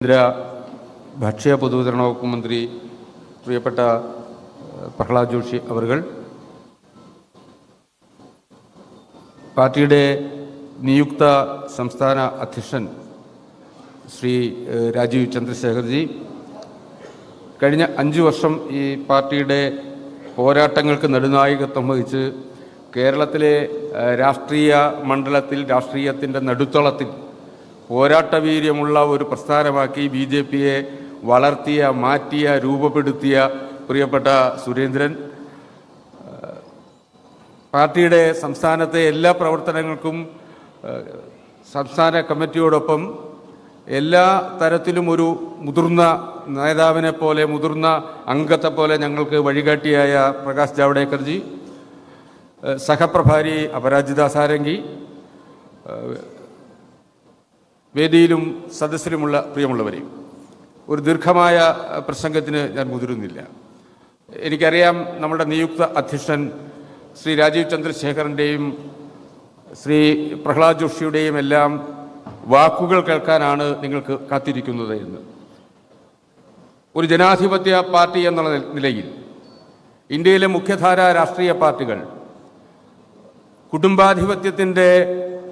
കേന്ദ്ര ഭക്ഷ്യ പൊതുവിതരണ വകുപ്പ് മന്ത്രി പ്രിയപ്പെട്ട പ്രഹ്ലാദ് ജോഷി അവർകൾ, പാർട്ടിയുടെ നിയുക്ത സംസ്ഥാന അധ്യക്ഷൻ ശ്രീ രാജീവ് ചന്ദ്രശേഖർജി, കഴിഞ്ഞ 5 വർഷം ഈ പാർട്ടിയുടെ പോരാട്ടങ്ങൾക്ക് നെടുനായകത്വം വഹിച്ച് കേരളത്തിലെ രാഷ്ട്രീയ മണ്ഡലത്തിൽ, രാഷ്ട്രീയത്തിൻ്റെ നടുത്തളത്തിൽ പോരാട്ടവീര്യമുള്ള ഒരു പ്രസ്ഥാനമാക്കി BJPയെ വളർത്തിയ, മാറ്റിയ, രൂപപ്പെടുത്തിയ പ്രിയപ്പെട്ട സുരേന്ദ്രൻ, പാർട്ടിയുടെ സംസ്ഥാനത്തെ എല്ലാ പ്രവർത്തനങ്ങൾക്കും സംസ്ഥാന കമ്മിറ്റിയോടൊപ്പം എല്ലാ തരത്തിലും ഒരു മുതിർന്ന നേതാവിനെ പോലെ, മുതിർന്ന അംഗത്തെ പോലെ ഞങ്ങൾക്ക് വഴികാട്ടിയായ പ്രകാശ് ജാവ്ദേക്കർജി, സഹപ്രഭാരി അപരാജിത സാരംഗി, വേദിയിലും സദസ്സിലുമുള്ള പ്രിയമുള്ളവരെയും, ഒരു ദീർഘമായ പ്രസംഗത്തിന് ഞാൻ മുതിരുന്നില്ല. എനിക്കറിയാം നമ്മുടെ നിയുക്ത അധ്യക്ഷൻ ശ്രീ രാജീവ് ചന്ദ്രശേഖറിൻ്റെയും ശ്രീ പ്രഹ്ലാദ് ജോഷിയുടെയും എല്ലാം വാക്കുകൾ കേൾക്കാനാണ് നിങ്ങൾക്ക് കാത്തിരിക്കുന്നത് എന്ന്. ഒരു ജനാധിപത്യ പാർട്ടി എന്നുള്ള നിലയിൽ ഇന്ത്യയിലെ മുഖ്യധാര രാഷ്ട്രീയ പാർട്ടികൾ കുടുംബാധിപത്യത്തിൻ്റെ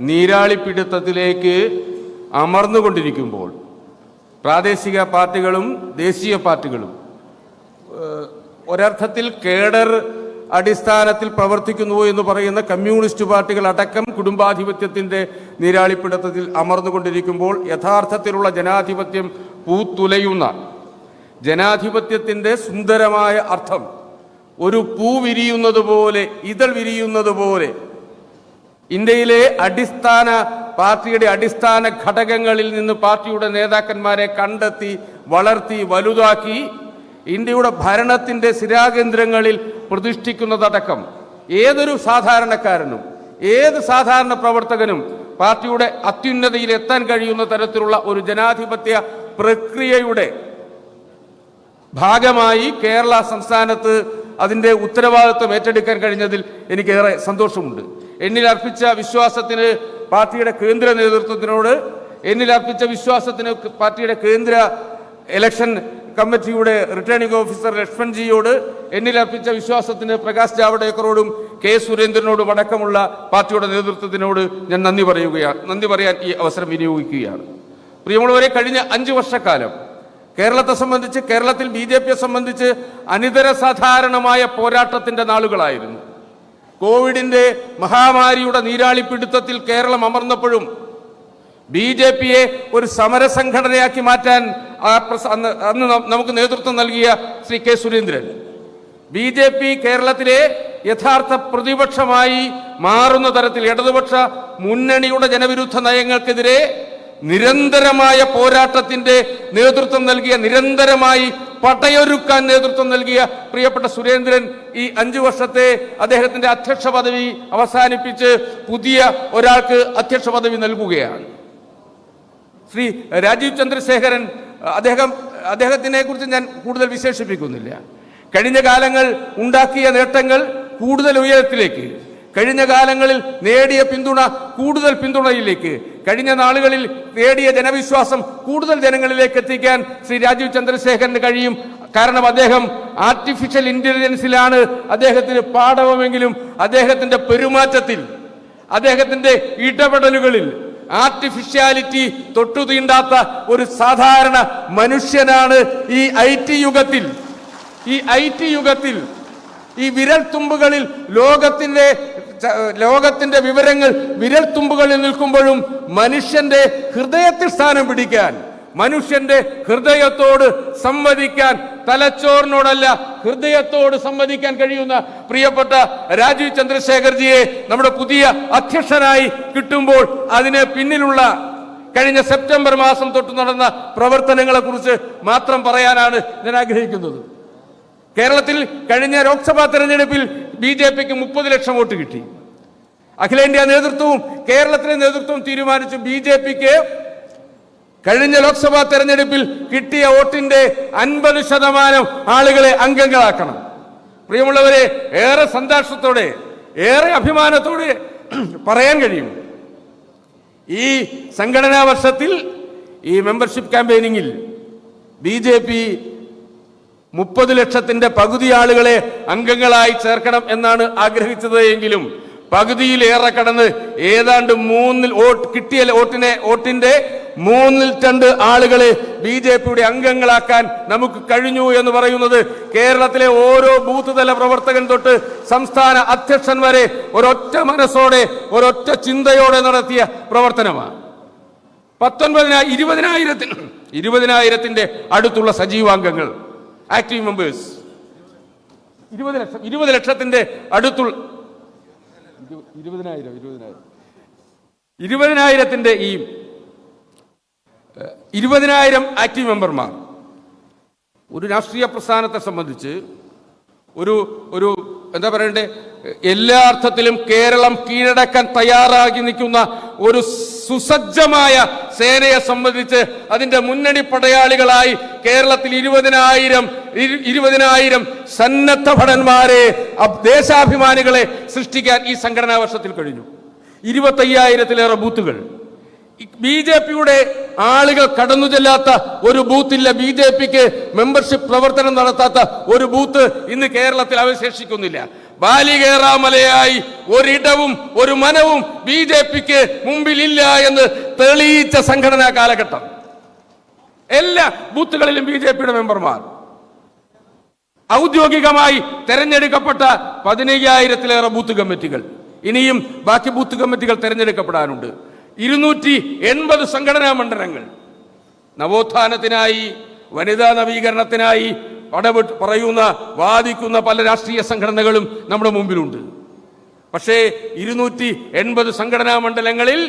നീരാളിപ്പിടുത്തത്തിലേക്ക് അമർന്നുകൊണ്ടിരിക്കുമ്പോൾ, പ്രാദേശിക പാർട്ടികളും ദേശീയ പാർട്ടികളും ഒരർത്ഥത്തിൽ കേഡർ അടിസ്ഥാനത്തിൽ പ്രവർത്തിക്കുന്നു എന്ന് പറയുന്ന കമ്മ്യൂണിസ്റ്റ് പാർട്ടികൾ അടക്കം കുടുംബാധിപത്യത്തിൻ്റെ നീരാളിപ്പിടുത്തത്തിൽ അമർന്നുകൊണ്ടിരിക്കുമ്പോൾ, യഥാർത്ഥത്തിലുള്ള ജനാധിപത്യം പൂത്തുലയുന്ന, ജനാധിപത്യത്തിൻ്റെ സുന്ദരമായ അർത്ഥം ഒരു പൂ വിരിയുന്നത് പോലെ, ഇതൾ വിരിയുന്നത് പോലെ ഇന്ത്യയിലെ പാർട്ടിയുടെ അടിസ്ഥാന ഘടകങ്ങളിൽ നിന്ന് പാർട്ടിയുടെ നേതാക്കന്മാരെ കണ്ടെത്തി, വളർത്തി, വലുതാക്കി ഇന്ത്യയുടെ ഭരണത്തിൻ്റെ സ്ഥിരാകേന്ദ്രങ്ങളിൽ പ്രതിഷ്ഠിക്കുന്നതടക്കം ഏതൊരു സാധാരണക്കാരനും, ഏത് സാധാരണ പ്രവർത്തകനും പാർട്ടിയുടെ അത്യുന്നതിയിൽ എത്താൻ കഴിയുന്ന തരത്തിലുള്ള ഒരു ജനാധിപത്യ പ്രക്രിയയുടെ ഭാഗമായി കേരള സംസ്ഥാനത്ത് അതിൻ്റെ ഉത്തരവാദിത്വം ഏറ്റെടുക്കാൻ കഴിഞ്ഞതിൽ എനിക്കേറെ സന്തോഷമുണ്ട്. എന്നിൽ അർപ്പിച്ച വിശ്വാസത്തിന് പാർട്ടിയുടെ കേന്ദ്ര നേതൃത്വത്തിനോട്, എന്നിൽ അർപ്പിച്ച വിശ്വാസത്തിന് പാർട്ടിയുടെ കേന്ദ്ര ഇലക്ഷൻ കമ്മിറ്റിയുടെ റിട്ടേണിംഗ് ഓഫീസർ ലക്ഷ്മൺജിയോട്, എന്നിൽ അർപ്പിച്ച വിശ്വാസത്തിന് പ്രകാശ് ജാവ്ദേക്കറോടും കെ സുരേന്ദ്രനോടും അടക്കമുള്ള പാർട്ടിയുടെ നേതൃത്വത്തിനോട് ഞാൻ നന്ദി പറയാൻ ഈ അവസരം വിനിയോഗിക്കുകയാണ്. പ്രിയമുള്ളവരെ, കഴിഞ്ഞ 5 വർഷക്കാലം കേരളത്തെ സംബന്ധിച്ച്, കേരളത്തിൽ BJPയെ സംബന്ധിച്ച് അനിതര സാധാരണമായ പോരാട്ടത്തിൻ്റെ നാളുകളായിരുന്നു. കോവിഡിൻ്റെ മഹാമാരിയുടെ നീരാളിപ്പിടുത്തത്തിൽ കേരളം അമർന്നപ്പോഴും BJPയെ ഒരു സമരസംഘടനയാക്കി മാറ്റാൻ അന്ന് നമുക്ക് നേതൃത്വം നൽകിയ ശ്രീ കെ സുരേന്ദ്രൻ, BJP കേരളത്തിലെ യഥാർത്ഥ പ്രതിപക്ഷമായി മാറുന്ന തരത്തിൽ ഇടതുപക്ഷ മുന്നണിയുടെ ജനവിരുദ്ധ നയങ്ങൾക്കെതിരെ നിരന്തരമായ പോരാട്ടത്തിന്റെ നേതൃത്വം നൽകിയ, നിരന്തരമായി പടയൊരുക്കാൻ നേതൃത്വം നൽകിയ പ്രിയപ്പെട്ട സുരേന്ദ്രൻ ഈ 5 വർഷത്തെ അദ്ദേഹത്തിന്റെ അധ്യക്ഷ പദവി അവസാനിപ്പിച്ച് പുതിയ ഒരാൾക്ക് അധ്യക്ഷ പദവി നൽകുകയാണ്. ശ്രീ രാജീവ് ചന്ദ്രശേഖരൻ, അദ്ദേഹത്തിനെ കുറിച്ച് ഞാൻ കൂടുതൽ വിശേഷിപ്പിക്കുന്നില്ല. കഴിഞ്ഞ കാലങ്ങൾ ഉണ്ടാക്കിയ നേട്ടങ്ങൾ കൂടുതൽ ഉയരത്തിലേക്ക്, കഴിഞ്ഞ കാലങ്ങളിൽ നേടിയ പിന്തുണ കൂടുതൽ പിന്തുണയിലേക്ക്, കഴിഞ്ഞ നാളുകളിൽ നേടിയ ജനവിശ്വാസം കൂടുതൽ ജനങ്ങളിലേക്ക് എത്തിക്കാൻ ശ്രീ രാജീവ് ചന്ദ്രശേഖരന് കഴിയും. കാരണം അദ്ദേഹം ആർട്ടിഫിഷ്യൽ ഇന്റലിജൻസിലാണ് അദ്ദേഹത്തിന് പാഠവമെങ്കിലും അദ്ദേഹത്തിന്റെ പെരുമാറ്റത്തിൽ, അദ്ദേഹത്തിന്റെ ഇടപെടലുകളിൽ ആർട്ടിഫിഷ്യാലിറ്റി തൊട്ടുതീണ്ടാത്ത ഒരു സാധാരണ മനുഷ്യനാണ്. ഈ IT യുഗത്തിൽ ഈ വിരൽത്തുമ്പുകളിൽ ലോകത്തിന്റെ വിവരങ്ങൾ വിരൽത്തുമ്പുകളിൽ നിൽക്കുമ്പോഴും മനുഷ്യന്റെ ഹൃദയത്തിൽ സ്ഥാനം പിടിക്കാൻ, മനുഷ്യന്റെ ഹൃദയത്തോട് സംവദിക്കാൻ, തലച്ചോറിനോടല്ല ഹൃദയത്തോട് സംവദിക്കാൻ കഴിയുന്ന പ്രിയപ്പെട്ട രാജീവ് ചന്ദ്രശേഖർജിയെ നമ്മുടെ പുതിയ അധ്യക്ഷനായി കിട്ടുമ്പോൾ അതിന് പിന്നിലുള്ള കഴിഞ്ഞ സെപ്റ്റംബർ മാസം തൊട്ട് നടന്ന പ്രവർത്തനങ്ങളെ കുറിച്ച് മാത്രം പറയാനാണ് ഞാൻ ആഗ്രഹിക്കുന്നത്. കേരളത്തിൽ കഴിഞ്ഞ ലോക്സഭാ തെരഞ്ഞെടുപ്പിൽ BJPക്ക് 30 ലക്ഷം വോട്ട് കിട്ടി. അഖിലേന്ത്യാ നേതൃത്വവും കേരളത്തിലെ നേതൃത്വവും തീരുമാനിച്ചു BJPക്ക് കഴിഞ്ഞ ലോക്സഭാ തെരഞ്ഞെടുപ്പിൽ കിട്ടിയ വോട്ടിന്റെ 50% ആളുകളെ അംഗങ്ങളാക്കണം. പ്രിയമുള്ളവരെ, ഏറെ സന്തോഷത്തോടെ, ഏറെ അഭിമാനത്തോടെ പറയാൻ കഴിയും, ഈ സംഘടനാ വർഷത്തിൽ ഈ മെമ്പർഷിപ്പ് ക്യാമ്പയിനിങ്ങിൽ BJP 30 ലക്ഷത്തിന്റെ പകുതി ആളുകളെ അംഗങ്ങളായി ചേർക്കണം എന്നാണ് ആഗ്രഹിച്ചത് എങ്കിലും പകുതിയിലേറെ കടന്ന് ഏതാണ്ട് കിട്ടിയ വോട്ടിന്റെ 2/3 ആളുകളെ BJPയുടെ അംഗങ്ങളാക്കാൻ നമുക്ക് കഴിഞ്ഞു എന്ന് പറയുന്നത് കേരളത്തിലെ ഓരോ ബൂത്ത് തല പ്രവർത്തകൻ തൊട്ട് സംസ്ഥാന അധ്യക്ഷൻ വരെ ഒരൊറ്റ മനസ്സോടെ ഒരൊറ്റ ചിന്തയോടെ നടത്തിയ പ്രവർത്തനമാണ്. 20,000ത്തിന്റെ അടുത്തുള്ള സജീവാംഗങ്ങൾ, ആക്റ്റീവ് മെമ്പേഴ്സ് 20 ലക്ഷത്തിന്റെ അടുത്തുള്ള 20,000ത്തിന്റെ ഈ 20,000 ആക്റ്റീവ് മെമ്പർമാർ ഒരു രാഷ്ട്രീയ പ്രസ്ഥാനത്തെ സംബന്ധിച്ച് ഒരു എന്താ പറയണ്ടേ, എല്ലാ അർത്ഥത്തിലും കേരളം കീഴടക്കാൻ തയ്യാറാക്കി നിൽക്കുന്ന ഒരു സുസജ്ജമായ സേനയെ സംബന്ധിച്ച് അതിന്റെ മുന്നണി പടയാളികളായി കേരളത്തിൽ 20,000 സന്നദ്ധ ഭടന്മാരെ, ദേശാഭിമാനികളെ സൃഷ്ടിക്കാൻ ഈ സംഘടനാ വർഷത്തിൽ കഴിഞ്ഞു. 25,000-ലേറെ ബൂത്തുകൾ. BJPയുടെ ആളുകൾ കടന്നു ചെല്ലാത്ത ഒരു ബൂത്തില്ല, BJPക്ക് മെമ്പർഷിപ്പ് പ്രവർത്തനം നടത്താത്ത ഒരു ബൂത്ത് ഇന്ന് കേരളത്തിൽ അവശേഷിക്കുന്നില്ല. ബാലികേറാമലയായി ഒരിടവും ഒരു മനവും BJPക്ക് മുമ്പിലില്ല എന്ന് തെളിയിച്ച സംഘടനാ കാലഘട്ടം. എല്ലാ ബൂത്തുകളിലും BJPയുടെ മെമ്പർമാർ. ഔദ്യോഗികമായി തെരഞ്ഞെടുക്കപ്പെട്ട 15,000-ലേറെ ബൂത്ത് കമ്മിറ്റികൾ. ഇനിയും ബാക്കി ബൂത്ത് കമ്മിറ്റികൾ തെരഞ്ഞെടുക്കപ്പെടാനുണ്ട്. 280 സംഘടനാ മണ്ഡലങ്ങൾ. നവോത്ഥാനത്തിനായി, വനിതാ നവീകരണത്തിനായി വാദിക്കുന്ന പല രാഷ്ട്രീയ സംഘടനകളും നമ്മുടെ മുമ്പിലുണ്ട്. പക്ഷേ 280 സംഘടനാ മണ്ഡലങ്ങളിൽ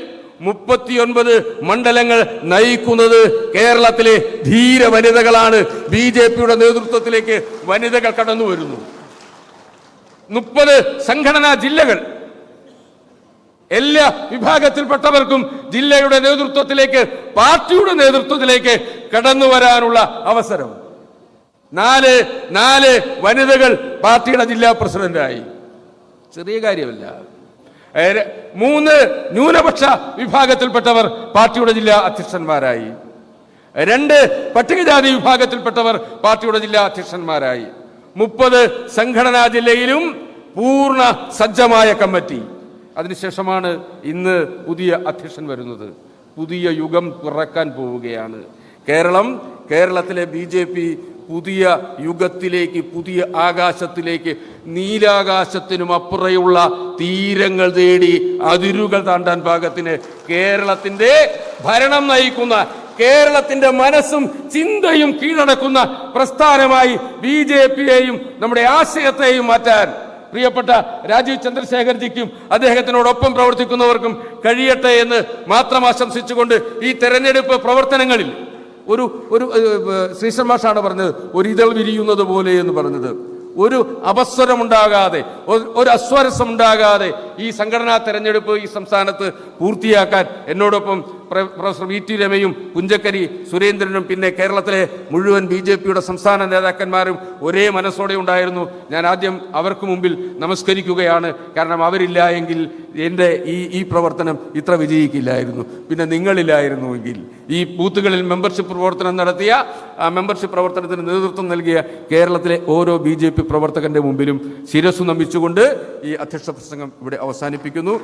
39 മണ്ഡലങ്ങൾ നയിക്കുന്നത് കേരളത്തിലെ ധീര വനിതകളാണ്. BJPയുടെ നേതൃത്വത്തിലേക്ക് വനിതകൾ കടന്നു വരുന്നു. 30 സംഘടനാ ജില്ലകൾ. എല്ലാ വിഭാഗത്തിൽപ്പെട്ടവർക്കും ജില്ലയുടെ നേതൃത്വത്തിലേക്ക്, പാർട്ടിയുടെ നേതൃത്വത്തിലേക്ക് കടന്നു വരാനുള്ള അവസരം. 4 വനിതകൾ പാർട്ടിയുടെ ജില്ലാ പ്രസിഡന്റായി. ചെറിയ കാര്യമല്ല. 3 ന്യൂനപക്ഷ വിഭാഗത്തിൽപ്പെട്ടവർ പാർട്ടിയുടെ ജില്ലാ അധ്യക്ഷന്മാരായി. 2 പട്ടികജാതി വിഭാഗത്തിൽപ്പെട്ടവർ പാർട്ടിയുടെ ജില്ലാ അധ്യക്ഷന്മാരായി. 30 സംഘടനാ ജില്ലയിലും പൂർണ്ണ സജ്ജമായ കമ്മിറ്റി. അതിനുശേഷമാണ് ഇന്ന് പുതിയ അധ്യക്ഷൻ വരുന്നത്. പുതിയ യുഗം പിറക്കാൻ പോവുകയാണ് കേരളത്തിലെ BJP പുതിയ യുഗത്തിലേക്ക്, പുതിയ ആകാശത്തിലേക്ക്, നീലാകാശത്തിനും അപ്പുറയുള്ള തീരങ്ങൾ തേടി അതിരുകൾ താണ്ടാൻ പാകത്തിന് കേരളത്തിന്റെ ഭരണം നയിക്കുന്ന, കേരളത്തിന്റെ മനസ്സും ചിന്തയും കീഴടക്കുന്ന പ്രസ്ഥാനമായി BJPയെയും നമ്മുടെ ആശയത്തെയും മാറ്റാൻ പ്രിയപ്പെട്ട രാജീവ് ചന്ദ്രശേഖർജിക്കും അദ്ദേഹത്തിനോടൊപ്പം പ്രവർത്തിക്കുന്നവർക്കും കഴിയട്ടെ എന്ന് മാത്രം ആശംസിച്ചുകൊണ്ട് ഈ തെരഞ്ഞെടുപ്പ് പ്രവർത്തനങ്ങളിൽ ഒരു ശ്രീശൻ മാഷാണ് പറഞ്ഞത്, ഒരു ഇതൾ വിരിയുന്നത് പോലെ എന്ന് പറഞ്ഞത്. ഒരു അപസ്വരമുണ്ടാകാതെ, ഒരു അസ്വരസമുണ്ടാകാതെ ഈ സംഘടനാ തെരഞ്ഞെടുപ്പ് ഈ സംസ്ഥാനത്ത് പൂർത്തിയാക്കാൻ എന്നോടൊപ്പം പ്രൊഫസർ VT രമയും പുഞ്ചക്കരി സുരേന്ദ്രനും പിന്നെ കേരളത്തിലെ മുഴുവൻ BJPയുടെ സംസ്ഥാന നേതാക്കന്മാരും ഒരേ മനസ്സോടെ ഉണ്ടായിരുന്നു. ഞാൻ ആദ്യം അവർക്ക് മുമ്പിൽ നമസ്കരിക്കുകയാണ്. കാരണം അവരില്ല എങ്കിൽ എൻ്റെ ഈ പ്രവർത്തനം ഇത്ര വിജയിക്കില്ലായിരുന്നു. പിന്നെ നിങ്ങളില്ലായിരുന്നുവെങ്കിൽ, ഈ ബൂത്തുകളിൽ മെമ്പർഷിപ്പ് പ്രവർത്തനം നടത്തിയ, ആ മെമ്പർഷിപ്പ് പ്രവർത്തനത്തിന് നേതൃത്വം നൽകിയ കേരളത്തിലെ ഓരോ BJP പ്രവർത്തകന്റെ മുമ്പിലും ശിരസ്സു നമിച്ചുകൊണ്ട് ഈ അധ്യക്ഷ പ്രസംഗം ഇവിടെ അവസാനിപ്പിക്കുന്നു.